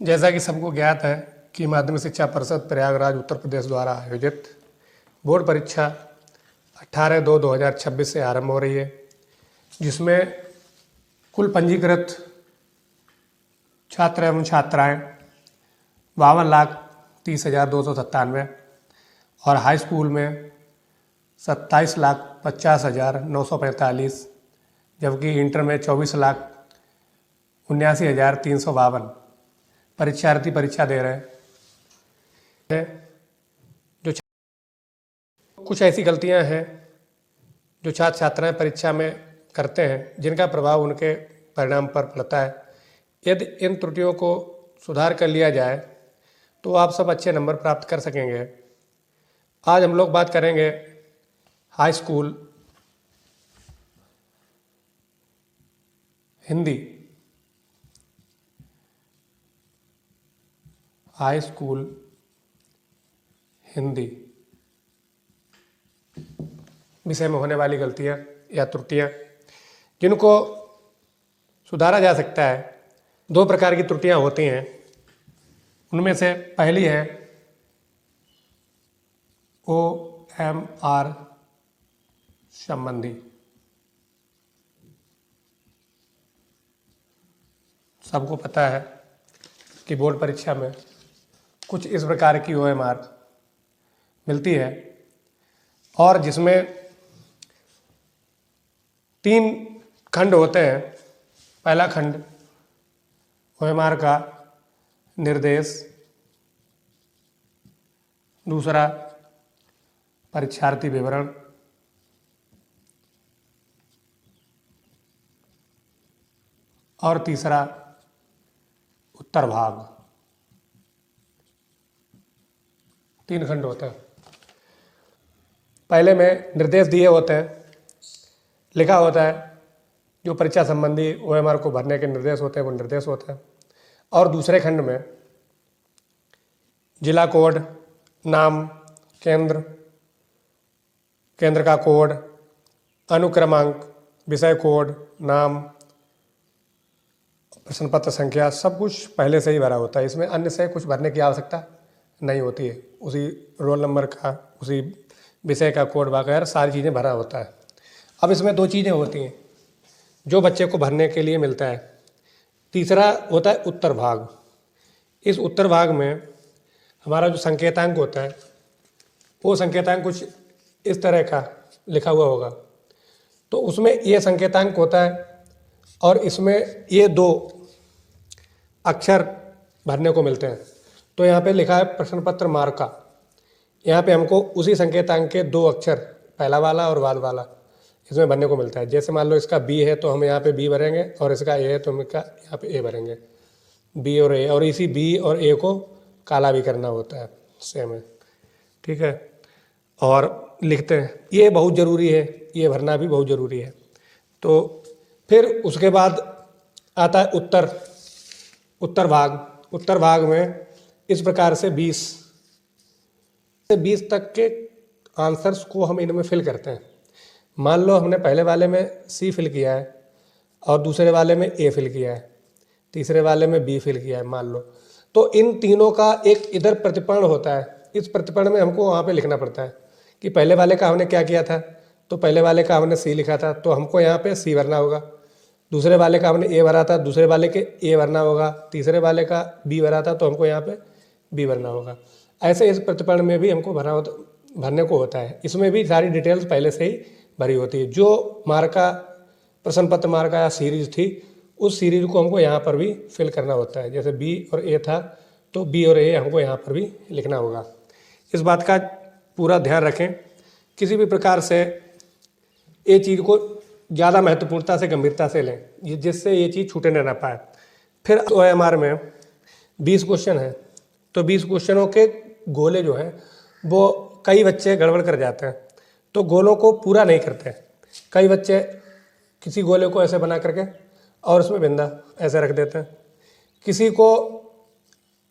जैसा कि सबको ज्ञात है कि माध्यमिक शिक्षा परिषद प्रयागराज उत्तर प्रदेश द्वारा आयोजित बोर्ड परीक्षा 18/2/2026 से आरंभ हो रही है, जिसमें कुल पंजीकृत छात्र एवं छात्राएं 52,30,297 और हाई स्कूल में 27,50,945, जबकि इंटर में 24,79,352 परीक्षार्थी परीक्षा दे रहे हैं। जो कुछ ऐसी गलतियां हैं जो छात्र छात्राएं परीक्षा में करते हैं, जिनका प्रभाव उनके परिणाम पर पड़ता है। यदि इन त्रुटियों को सुधार कर लिया जाए तो आप सब अच्छे नंबर प्राप्त कर सकेंगे। आज हम लोग बात करेंगे high school Hindi, high school Hindi विषय में होने वाली गलतियां या त्रुटियां, जिनको सुधारा जा सकता है। दो प्रकार की त्रुटियां होती हैं। उनमें से पहली है OMR संबंधी। सबको पता है कि बोर्ड परीक्षा में कुछ इस प्रकार की OMR मिलती है, और जिसमें 3 खंड होते हैं। पहला खंड OMR का निर्देश, दूसरा परीक्षार्थी विवरण, और तीसरा उत्तर भाग। 3 खंड होते हैं। पहले में निर्देश दिए होते हैं, लिखा होता है जो परीक्षा संबंधी OMR को भरने के निर्देश होते हैं, वो निर्देश होते हैं। और दूसरे खंड में जिला कोड, नाम, केंद्र, केंद्र का कोड, अनुक्रमांक, विषय कोड, नाम, प्रश्न पत्र संख्या, सब कुछ पहले से ही भरा होता है। इसमें अन्य से कुछ भरने की आवश्यकता नहीं होती है। उसी रोल नंबर का, उसी विषय का कोड वगैरह सारी चीज़ें भरा होता है। अब इसमें 2 चीज़ें होती हैं जो बच्चे को भरने के लिए मिलता है। तीसरा होता है उत्तर भाग। इस उत्तर भाग में हमारा जो संकेतांक होता है, वो संकेतांक कुछ इस तरह का लिखा हुआ होगा। तो उसमें ये संकेतांक होता है, और इसमें ये 2 अक्षर भरने को मिलते हैं। तो यहाँ पे लिखा है प्रश्न पत्र मार्का। यहाँ पे हमको उसी संकेतांक के 2 अक्षर, पहला वाला और बाद वाला, इसमें भरने को मिलता है। जैसे मान लो इसका B है तो हम यहाँ पे B भरेंगे, और इसका A है तो हम इसका यहाँ पे A भरेंगे। B और A, और इसी B और A को काला भी करना होता है, सेम है, ठीक है। और लिखते हैं, ये बहुत ज़रूरी है, ये भरना भी बहुत ज़रूरी है। तो फिर उसके बाद आता है उत्तर भाग। उत्तर भाग में इस प्रकार से 20 तक के आंसर्स को हम इनमें फिल करते हैं। मान लो हमने पहले वाले में C फिल किया है, और दूसरे वाले में A फिल किया है, तीसरे वाले में B फिल किया है मान लो। तो इन तीनों का एक इधर प्रतिपर्ण होता है। इस प्रतिपर्ण में हमको वहाँ पे लिखना पड़ता है कि पहले वाले का हमने क्या किया था। तो पहले वाले का हमने C लिखा था, तो हमको यहाँ पे C भरना होगा। दूसरे वाले का हमने A भरा था, दूसरे वाले के A भरना होगा। तीसरे वाले का B भरा था, तो हमको यहाँ पे B भरना होगा। ऐसे इस प्रतिपर्ण में भी हमको भरने को होता है। इसमें भी सारी डिटेल्स पहले से ही भरी होती है। जो मार्का, प्रश्न पत्र मार्का या सीरीज थी, उस सीरीज को हमको यहाँ पर भी फिल करना होता है। जैसे B और A था, तो B और A हमको यहाँ पर भी लिखना होगा। इस बात का पूरा ध्यान रखें, किसी भी प्रकार से ये चीज़ को ज़्यादा महत्वपूर्णता से, गंभीरता से लें, जिससे ये चीज़ छूटे न पाए। फिर OMR में 20 क्वेश्चन है, तो 20 क्वेश्चनों के गोले जो हैं वो कई बच्चे गड़बड़ कर जाते हैं, तो गोलों को पूरा नहीं करते। कई बच्चे किसी गोले को ऐसे बना करके और उसमें बिंदा ऐसे रख देते हैं। किसी को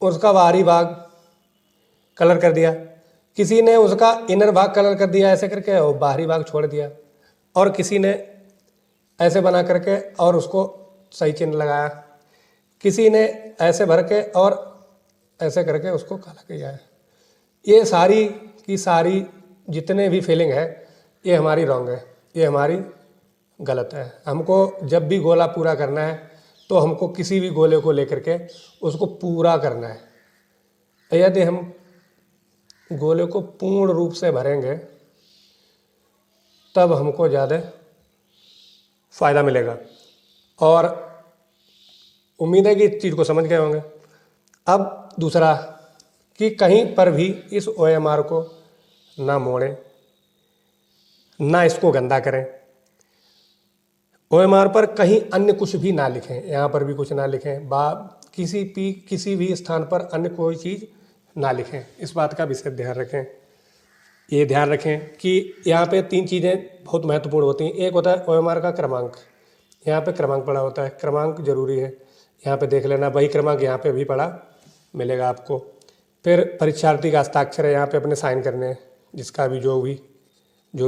उसका बाहरी भाग कलर कर दिया, किसी ने उसका इनर भाग कलर कर दिया ऐसे करके और बाहरी भाग छोड़ दिया, और किसी ने ऐसे बना करके और उसको सही चिन्ह लगाया। किसी ने ऐसे भर के और ऐसे करके उसको काला किया है। ये सारी की सारी जितने भी फीलिंग है ये हमारी रॉन्ग है, ये हमारी गलत है। हमको जब भी गोला पूरा करना है तो हमको किसी भी गोले को लेकर के उसको पूरा करना है। यदि हम गोले को पूर्ण रूप से भरेंगे तब हमको ज़्यादा फ़ायदा मिलेगा। और उम्मीद है कि इस चीज़ को समझ गए होंगे। अब दूसरा कि कहीं पर भी इस OMR को ना मोड़ें, ना इसको गंदा करें। OMR पर कहीं अन्य कुछ भी ना लिखें, यहाँ पर भी कुछ ना लिखें, किसी भी स्थान पर अन्य कोई चीज़ ना लिखें। इस बात का विशेष ध्यान रखें। ये ध्यान रखें कि यहाँ पे 3 चीज़ें बहुत महत्वपूर्ण होती हैं। एक होता है OMR का क्रमांक, यहाँ पे क्रमांक पड़ा होता है, क्रमांक जरूरी है, यहाँ पे देख लेना। वही क्रमांक यहाँ पे भी पड़ा मिलेगा आपको। फिर परीक्षार्थी का हस्ताक्षर है, यहाँ पे अपने साइन करने हैं, जिसका भी जो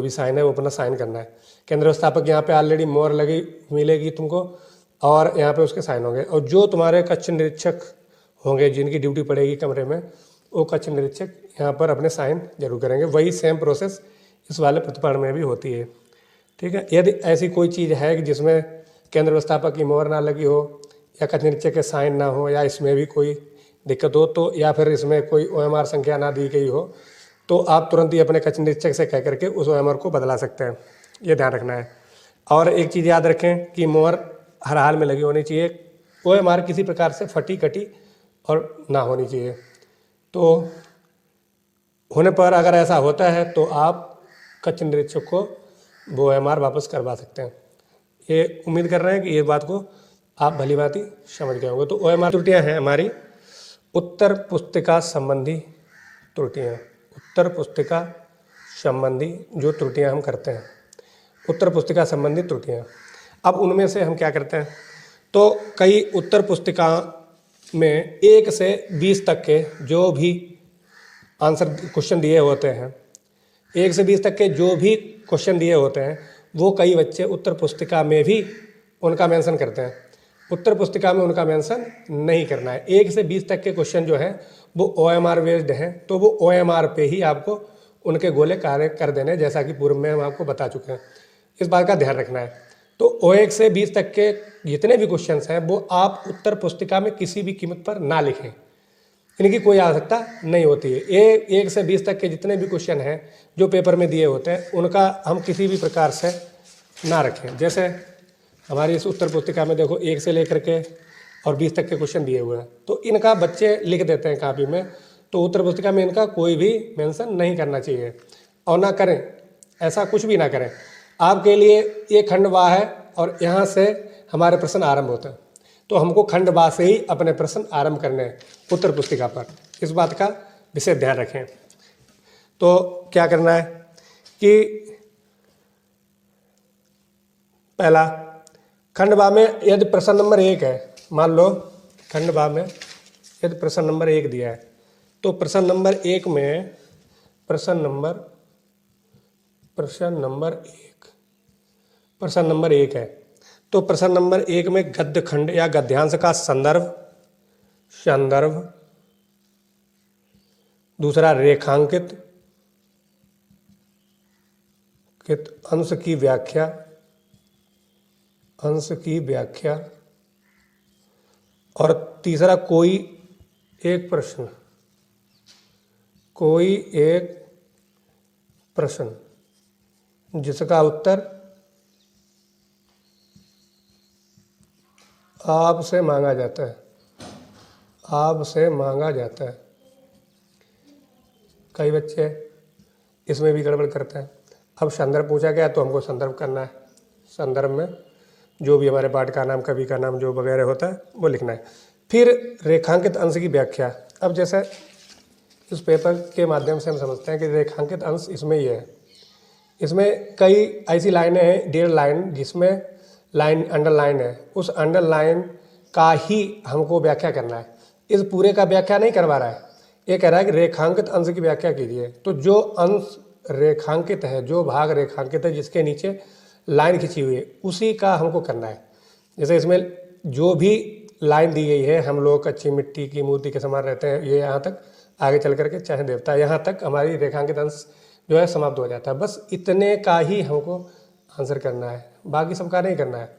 भी साइन है वो अपना साइन करना है। केंद्र व्यवस्थापक यहाँ पे ऑलरेडी मोहर लगी मिलेगी तुमको और यहाँ पे उसके साइन होंगे। और जो तुम्हारे कक्ष निरीक्षक होंगे जिनकी ड्यूटी पड़ेगी कमरे में, वो कक्ष निरीक्षक यहाँ पर अपने साइन जरूर करेंगे। वही सेम प्रोसेस इस वाले प्रतिपादन में भी होती है, ठीक है। यदि ऐसी कोई चीज़ है कि जिसमें केंद्र व्यवस्थापक की मोहर ना लगी हो या कक्ष निरीक्षक के साइन ना हो या इसमें भी कोई दिक्कत हो तो, या फिर इसमें कोई OMR संख्या ना दी गई हो, तो आप तुरंत ही अपने कक्ष निरीक्षक से कह करके उस OMR को बदला सकते हैं। ये ध्यान रखना है। और एक चीज़ याद रखें कि मोहर हर हाल में लगी होनी चाहिए। OMR किसी प्रकार से फटी कटी और ना होनी चाहिए। तो होने पर अगर ऐसा होता है तो आप कक्ष निरीक्षक को वो OMR वापस करवा सकते हैं। ये उम्मीद कर रहे हैं कि ये बात को आप भली भांति समझ गए होंगे। तो OMR त्रुटियाँ हैं हमारी उत्तर पुस्तिका संबंधी त्रुटियाँ, उत्तर पुस्तिका संबंधी जो त्रुटियाँ हम करते हैं, उत्तर पुस्तिका संबंधी त्रुटियाँ। अब उनमें से हम क्या करते हैं, तो कई उत्तर पुस्तिका में 1 से 20 तक के जो भी आंसर क्वेश्चन दिए होते हैं, 1 से 20 तक के जो भी क्वेश्चन दिए होते हैं वो कई बच्चे उत्तर पुस्तिका में भी उनका मेंशन करते हैं। उत्तर पुस्तिका में उनका मेंशन नहीं करना है। 1 से 20 तक के क्वेश्चन जो हैं वो OMR बेस्ड हैं, तो वो OMR पे ही आपको उनके गोले कार्य कर देने, जैसा कि पूर्व में हम आपको बता चुके हैं। इस बात का ध्यान रखना है। तो 1 से 20 तक के जितने भी क्वेश्चंस हैं वो आप उत्तर पुस्तिका में किसी भी कीमत पर ना लिखें, इनकी कोई आवश्यकता नहीं होती है। 1 से 20 तक के जितने भी क्वेश्चन हैं जो पेपर में दिए होते हैं उनका हम किसी भी प्रकार से ना रखें। जैसे हमारी इस उत्तर पुस्तिका में देखो 1 से लेकर के और 20 तक के क्वेश्चन दिए हुए हैं, तो इनका बच्चे लिख देते हैं कापी में, तो उत्तर पुस्तिका में इनका कोई भी मेंशन नहीं करना चाहिए और ना करें, ऐसा कुछ भी ना करें। आपके लिए ये खंड वाह है और यहाँ से हमारे प्रश्न आरंभ होते हैं, तो हमको खंड वाह से ही अपने प्रश्न आरंभ करने हैं उत्तर पुस्तिका पर। इस बात का विशेष ध्यान रखें। तो क्या करना है कि पहला खंड वाह में यदि प्रश्न नंबर 1 है, मान लो खंड वाह में यदि प्रश्न नंबर 1 दिया है, तो प्रश्न नंबर 1 में प्रश्न नंबर 1 है, तो प्रश्न नंबर 1 में गद्य खंड या गद्यांश का संदर्भ, दूसरा रेखांकित अंश की व्याख्या, और तीसरा कोई एक प्रश्न जिसका उत्तर आपसे मांगा जाता है। कई बच्चे इसमें भी गड़बड़ करते हैं। अब संदर्भ पूछा गया तो हमको संदर्भ करना है, संदर्भ में जो भी हमारे पाठ का नाम, कवि का नाम जो वगैरह होता है वो लिखना है। फिर रेखांकित अंश की व्याख्या। अब जैसे इस पेपर के माध्यम से हम समझते हैं कि रेखांकित अंश इसमें ही है। इसमें कई ऐसी लाइनें हैं, 1.5 लाइन, जिसमें लाइन अंडरलाइन है, उस अंडरलाइन का ही हमको व्याख्या करना है। इस पूरे का व्याख्या नहीं करवा रहा है, ये कह रहा है कि रेखांकित अंश की व्याख्या कीजिए। तो जो अंश रेखांकित है, जो भाग रेखांकित है, जिसके नीचे लाइन खिंची हुई है, उसी का हमको करना है। जैसे इसमें जो भी लाइन दी गई है, हम लोग कच्ची मिट्टी की मूर्ति के समान रहते हैं, ये यहाँ तक, आगे चल करके चाहे देवता, यहाँ तक हमारी रेखांकित अंश जो है समाप्त हो जाता है। बस इतने का ही हमको आंसर करना है, बाकी सबका नहीं करना है।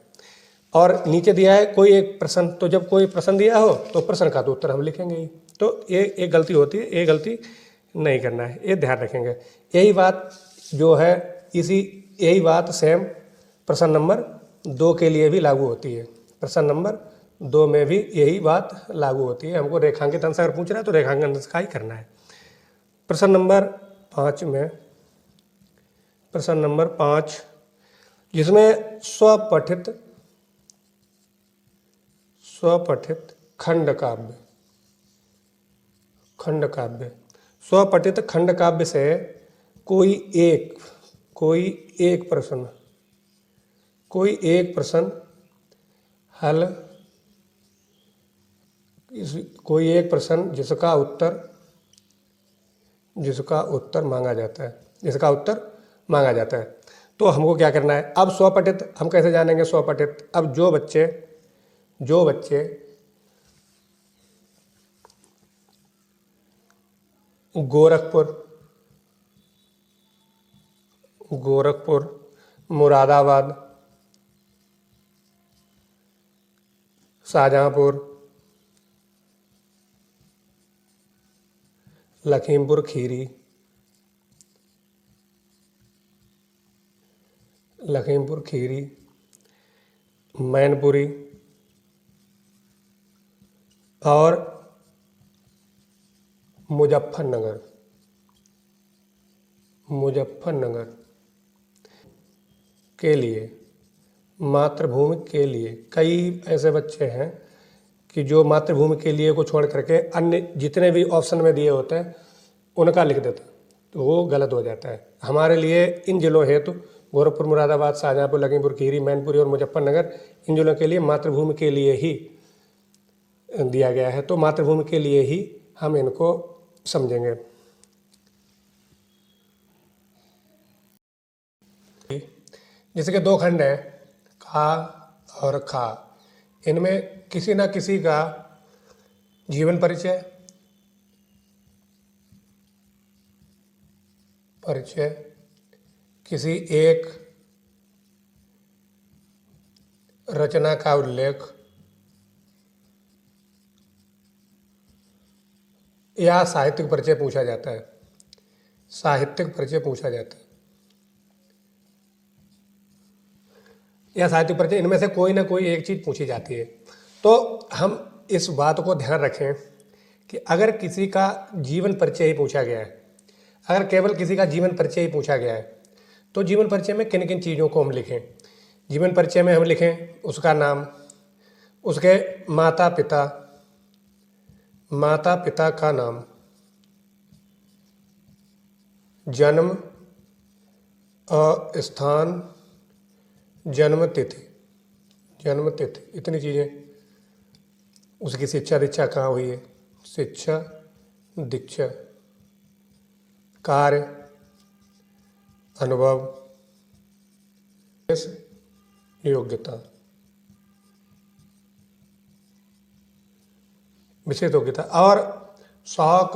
और नीचे दिया है कोई एक प्रश्न, तो जब कोई प्रश्न दिया हो तो प्रश्न का तो उत्तर हम लिखेंगे ही। तो ये एक गलती होती है, ये गलती नहीं करना है, ये ध्यान रखेंगे। यही बात जो है यही बात सेम प्रश्न नंबर 2 के लिए भी लागू होती है। प्रश्न नंबर 2 में भी यही बात लागू होती है। हमको रेखांकित अंश अगर पूछ रहा है तो रेखांकित अंश का ही करना है। प्रश्न नंबर 5 में, प्रश्न नंबर 5 जिसमें स्वपठित खंड काव्य स्वपठित खंड काव्य से कोई एक प्रश्न हल, कोई एक प्रश्न जिसका उत्तर मांगा जाता है, तो हमको क्या करना है। अब स्वपठित हम कैसे जानेंगे स्वपठित। अब जो बच्चे गोरखपुर, मुरादाबाद, शाहजहांपुर, लखीमपुर खीरी, मैनपुरी और मुजफ्फरनगर के लिए, मातृभूमि के लिए, कई ऐसे बच्चे हैं कि जो मातृभूमि के लिए को छोड़ करके अन्य जितने भी ऑप्शन में दिए होते हैं उनका लिख देते हैं, तो वो गलत हो जाता है। हमारे लिए इन जिलों हेतु गोरखपुर, मुरादाबाद, शाहजहांपुर, लखीमपुर खीरी, मैनपुरी और मुजफ्फरनगर, इन जिलों के लिए मातृभूमि के लिए ही दिया गया है, तो मातृभूमि के लिए ही हम इनको समझेंगे। जैसे कि 2 खंड हैं, खा और खा, इनमें किसी न किसी का जीवन परिचय किसी एक रचना का उल्लेख या साहित्यिक परिचय पूछा जाता है। या साहित्यिक परिचय, इनमें से कोई ना कोई एक चीज़ पूछी जाती है। तो हम इस बात को ध्यान रखें कि अगर किसी का जीवन परिचय ही पूछा गया है, अगर केवल किसी का जीवन परिचय ही पूछा गया है, तो जीवन परिचय में किन किन चीज़ों को हम लिखें। जीवन परिचय में हम लिखें उसका नाम, उसके माता पिता का नाम, जन्म स्थान, जन्म तिथि, इतनी चीज़ें। उसकी शिक्षा दीक्षा कहाँ हुई है, शिक्षा दीक्षा, कार्य, अनुभव, योग्यता, विशेष योग्यता, और शौक,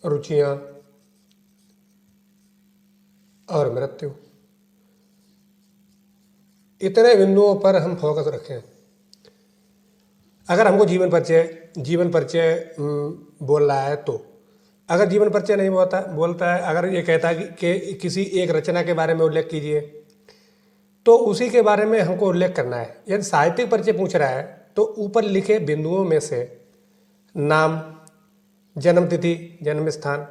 रुचियाँ और मृत्यु। इतने बिंदुओं पर हम फोकस रखें। अगर हमको जीवन परिचय बोल रहा है, तो अगर जीवन परिचय नहीं बोलता है, अगर ये कहता है कि किसी एक रचना के बारे में उल्लेख कीजिए, तो उसी के बारे में हमको उल्लेख करना है। यदि साहित्यिक परिचय पूछ रहा है तो ऊपर लिखे बिंदुओं में से नाम, जन्म तिथि, जन्म स्थान,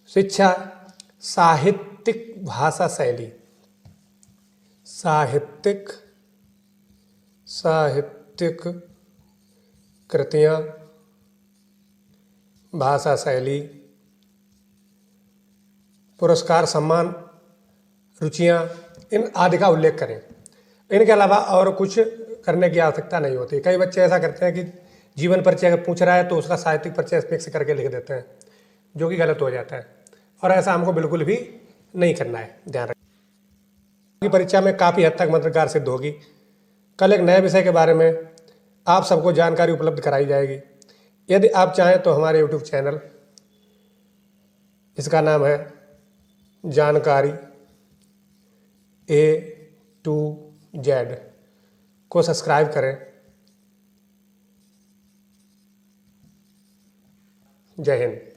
शिक्षा, साहित्यिक भाषा शैली, साहित्यिक कृतियाँ, भाषा शैली, पुरस्कार, सम्मान, रुचियाँ, इन आदि का उल्लेख करें। इनके अलावा और कुछ करने की आवश्यकता नहीं होती। कई बच्चे ऐसा करते हैं कि जीवन परिचय अगर पूछ रहा है तो उसका साहित्यिक परिचय मिक्स करके लिख देते हैं, जो कि गलत हो जाता है, और ऐसा हमको बिल्कुल भी नहीं करना है, ध्यान रखें। परीक्षा में काफ़ी हद तक मददगार सिद्ध होगी। कल एक नए विषय के बारे में आप सबको जानकारी उपलब्ध कराई जाएगी। यदि आप चाहें तो हमारे यूट्यूब चैनल, इसका नाम है जानकारी A to Z, को सब्सक्राइब करें। जय हिंद।